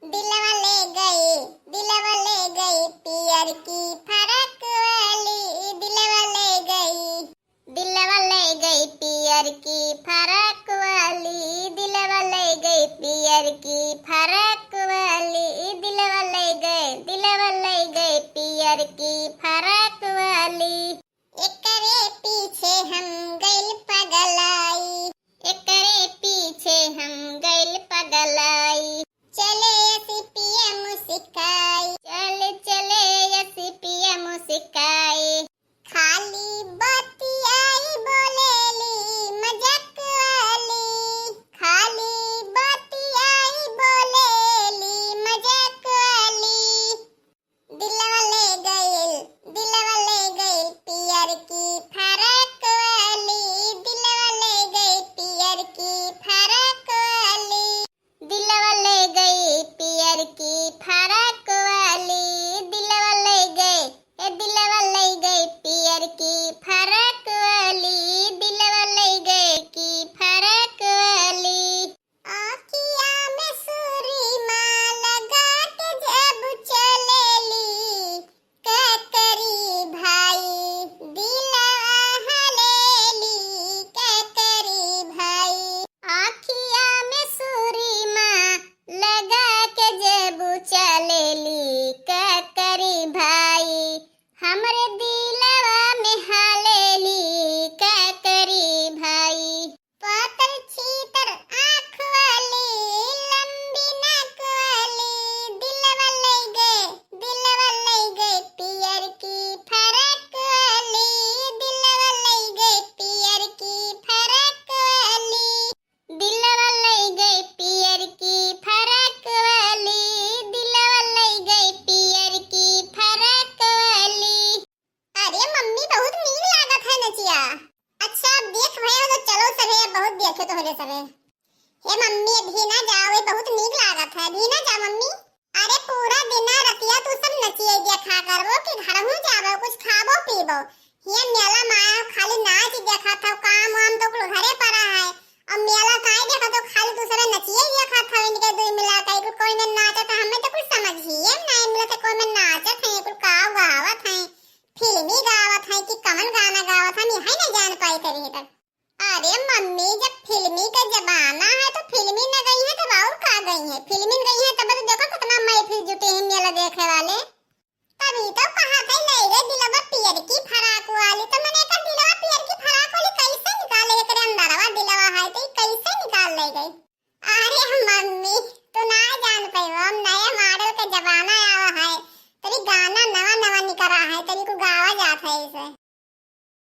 दिलवा ले गई, दिलवा ले गई पियर की फरक वाली, दिलवा ले गई, दिलवा ले गई पियर की फरक वाली, दिलवा ले गई पियर की फरक वाली, दिलवा ले गए, दिलवा ले गए पियर की फरक वाली। एकरे पीछे हम गइल पगलाई, एकरे पीछे हम गइल पगलाई, चले यसी मुस्काई, चले चले यसी मुस्काई, खाली बतियाई बोलेली मजाक वाली, खाली बतियाई बोलेली मजाक वाली, दिलवा ले गइल, दिलवा ले गइल पियर की फरक वाली, दिलवा ले गई पियर की फरक वाली, दिलवा ले गई पियर की फरक वाली, दिलवा ले गए, दिलवा ले गई पियर की फरक वाली, दिलवा ले गए की फरक वाली। आँखिया में सुरमा लगा के जब चलेली, का करी भाई दिलवा हलेली, का करी भाई। आँखिया में सुरमा लगा के जब चलेली, का करी भाई, हमरे दिलवा में हालेली, का करी भाई। पातर छीतर आँख वाली, लंबी नाक वाली, दिलवा ले गए, दिलवा ले गए पियर की फरक वाली, दिलवा ले गए पियर की फरक वाली, दिलवा ले गए पियर की फरक वाली, दिलवा ले गए पियर की फरक वाली। अरे मम्मी बहुत नीक लागत है नचिया। अच्छा अब देख भैया तो चलो सभे, बहुत देखे तो हरे सभे। हे मम्मी अभी ना जाओ, ये बहुत नीक लागत है, अभी ना जा मम्मी। अरे पूरा दिन रतिया तू सब नचिए देखा करबो कि घर हूं जाबो कुछ खाबो पीबो। ये मेला माया खाली नाच देखा था, काम वाम तो कुल घरे पड़ा है। अब मेला काहे देखा तो खाली तू सब नचिए देखा था, इनके दुई मिला के कोई में नाचत है, हमें तो कुछ समझिए नहीं मिलत है, कोई में नाचत है कुल का गावत है, फिल्मी गावत है कि कमन गाना गावत है, हम यही नहीं जान पाए कभी तक। अरे मम्मी जब फिल्मी का जमाना है तो फिल्मी न गई है तब और का गई है, फिल्मी गई है तब तो देखो कितना महफिल जुटे हैं मेला देखे वाले। तभी तो कहा था ले गए दिलवा पियर की फराक वाली, तो मैंने कहा दिलवा पियर की फराक वाली कैसे निकाले, करे अंदरवा दिलवा है तो कैसे निकाल ले गई। अरे मम्मी तो ना जान पाई, हम नए मॉडल का जमाना आवा है, तभी गाना नवा नवा निकला है, तभी को गावा जात है इसे।